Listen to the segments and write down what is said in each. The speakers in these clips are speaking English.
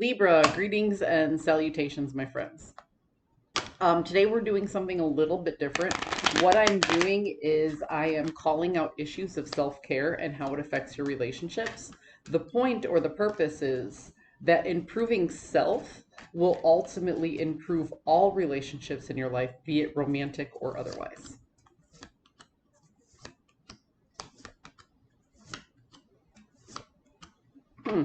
Libra, greetings and salutations, my friends. Today we're doing something a little bit different. What I'm doing is I am calling out issues of self-care and how it affects your relationships. The point or the purpose is that improving self will ultimately improve all relationships in your life, be it romantic or otherwise. Hmm.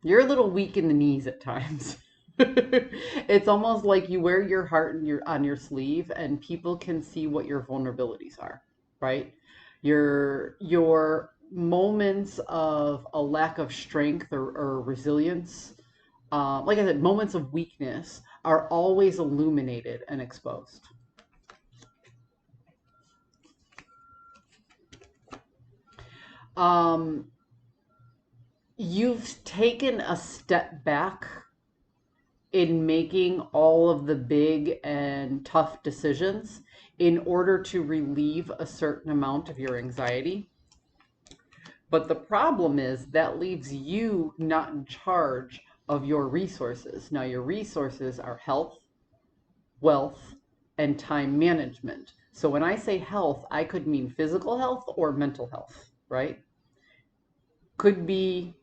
You're a little weak in the knees at times. It's almost like you wear your heart on your sleeve and people can see what your vulnerabilities are, right? Your moments of a lack of strength or resilience, like I said, moments of weakness are always illuminated and exposed. Um, you've taken a step back in making all of the big and tough decisions in order to relieve a certain amount of your anxiety. But the problem is that leaves you not in charge of your resources. Now, your resources are health, wealth, and time management. So when I say health, I could mean physical health or mental health, right? Could be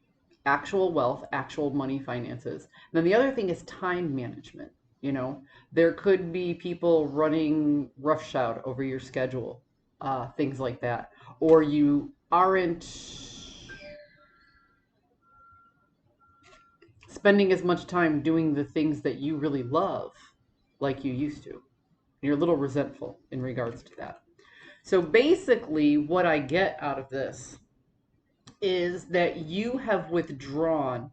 actual wealth, actual money, finances. And then the other thing is time management. You know, there could be people running roughshod over your schedule, things like that, or you aren't spending as much time doing the things that you really love like you used to. You're a little resentful in regards to that. So basically, what I get out of this is that you have withdrawn.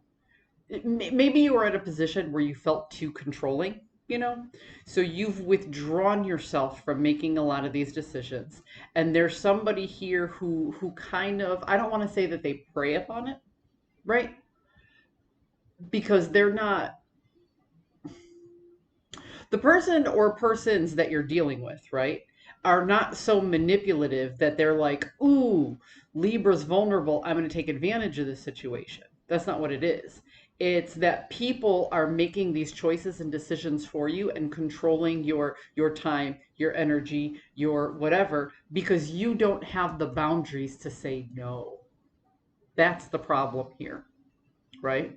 Maybe you were at a position where you felt too controlling, you know? So you've withdrawn yourself from making a lot of these decisions. And there's somebody here who kind of, I don't want to say that they prey upon it, right? Because they're not the person or persons that you're dealing with, right? Are not so manipulative that they're like, ooh, Libra's vulnerable. I'm going to take advantage of this situation. That's not what it is. It's that people are making these choices and decisions for you and controlling your time, your energy, your whatever, because you don't have the boundaries to say no. That's the problem here, right?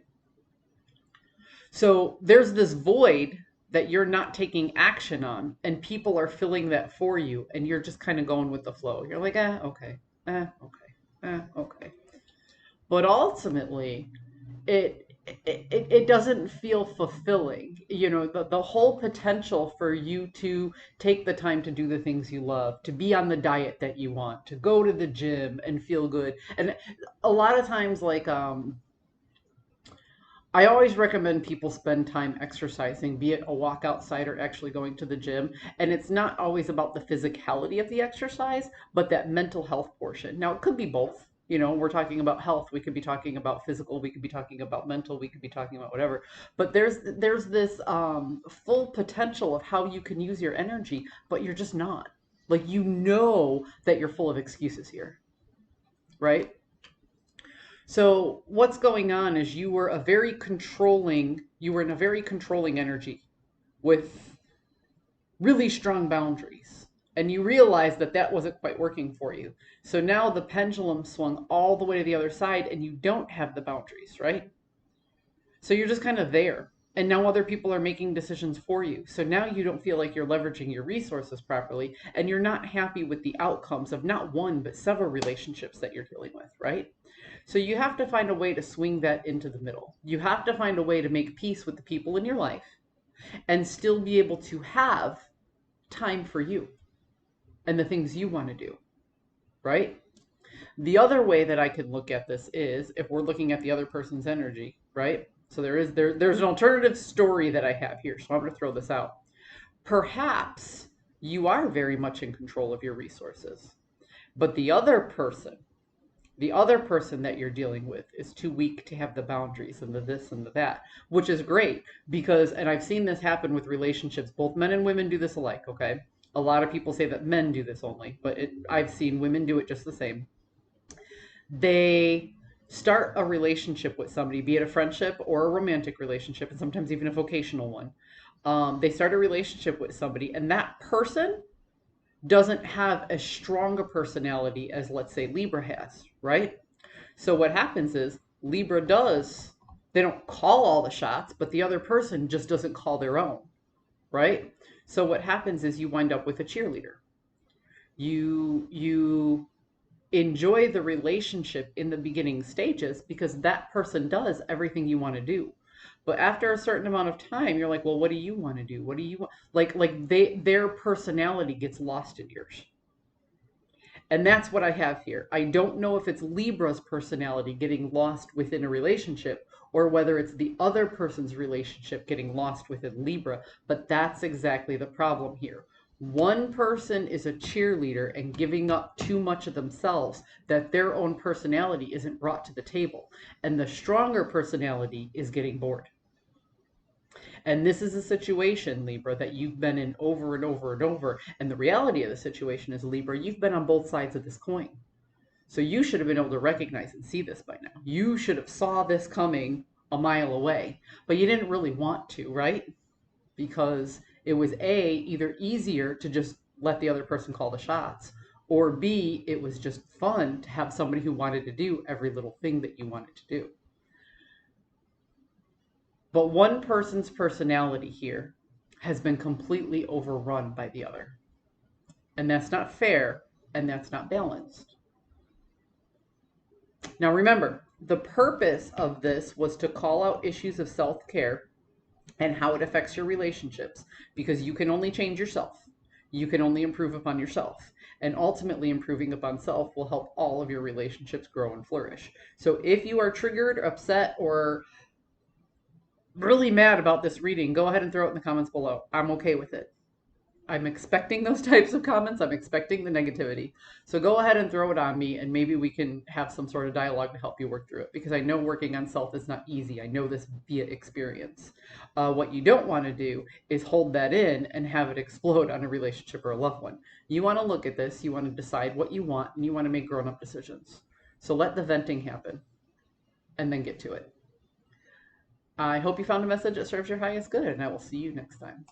So there's this void that you're not taking action on, and people are filling that for you, and you're just kind of going with the flow. You're like, okay, okay, okay. But ultimately, it doesn't feel fulfilling. You know, the whole potential for you to take the time to do the things you love, to be on the diet that you want, to go to the gym and feel good. And a lot of times, like, I always recommend people spend time exercising, be it a walk outside or actually going to the gym. And it's not always about the physicality of the exercise, but that mental health portion. Now, it could be both. You know, we're talking about health. We could be talking about physical. We could be talking about mental. We could be talking about whatever. But there's this full potential of how you can use your energy, but you're just not. Like you know that you're full of excuses here, right? So what's going on is you were in a very controlling energy with really strong boundaries. And you realize that that wasn't quite working for you. So now the pendulum swung all the way to the other side and you don't have the boundaries, right? So you're just kind of there. And now other people are making decisions for you. So now you don't feel like you're leveraging your resources properly and you're not happy with the outcomes of not one, but several relationships that you're dealing with, right? So you have to find a way to swing that into the middle. You have to find a way to make peace with the people in your life and still be able to have time for you and the things you want to do, right? The other way that I can look at this is if we're looking at the other person's energy, right? So there's an alternative story that I have here. So I'm going to throw this out. Perhaps you are very much in control of your resources, but the other person The other person that you're dealing with is too weak to have the boundaries and the this and the that, which is great because, and I've seen this happen with relationships, both men and women do this alike, okay? A lot of people say that men do this only, but I've seen women do it just the same. They start a relationship with somebody, be it a friendship or a romantic relationship, and sometimes even a vocational one. They start a relationship with somebody, and that person doesn't have as strong a personality as, let's say, Libra has, right? So what happens is Libra does, they don't call all the shots, but the other person just doesn't call their own, right? So what happens is you wind up with a cheerleader. You enjoy the relationship in the beginning stages because that person does everything you want to do. But after a certain amount of time, you're like, well, what do you want to do? What do you want? Their personality gets lost in yours. And that's what I have here. I don't know if it's Libra's personality getting lost within a relationship or whether it's the other person's relationship getting lost within Libra, but that's exactly the problem here. One person is a cheerleader and giving up too much of themselves that their own personality isn't brought to the table. And the stronger personality is getting bored. And this is a situation, Libra, that you've been in over and over and over. And the reality of the situation is, Libra, you've been on both sides of this coin. So you should have been able to recognize and see this by now. You should have saw this coming a mile away, but you didn't really want to, right? Because it was A, either easier to just let the other person call the shots, or B, it was just fun to have somebody who wanted to do every little thing that you wanted to do. But one person's personality here has been completely overrun by the other. And that's not fair, and that's not balanced. Now remember, the purpose of this was to call out issues of self-care and how it affects your relationships, because you can only change yourself. You can only improve upon yourself. And ultimately, improving upon self will help all of your relationships grow and flourish. So if you are triggered, upset, or really mad about this reading, go ahead and throw it in the comments below. I'm okay with it. I'm expecting those types of comments. I'm expecting the negativity. So go ahead and throw it on me, and maybe we can have some sort of dialogue to help you work through it, because I know working on self is not easy. I know this via experience. What you don't want to do is hold that in and have it explode on a relationship or a loved one. You want to look at this, you want to decide what you want, and you want to make grown-up decisions. So let the venting happen and then get to it. I hope you found a message that serves your highest good, and I will see you next time.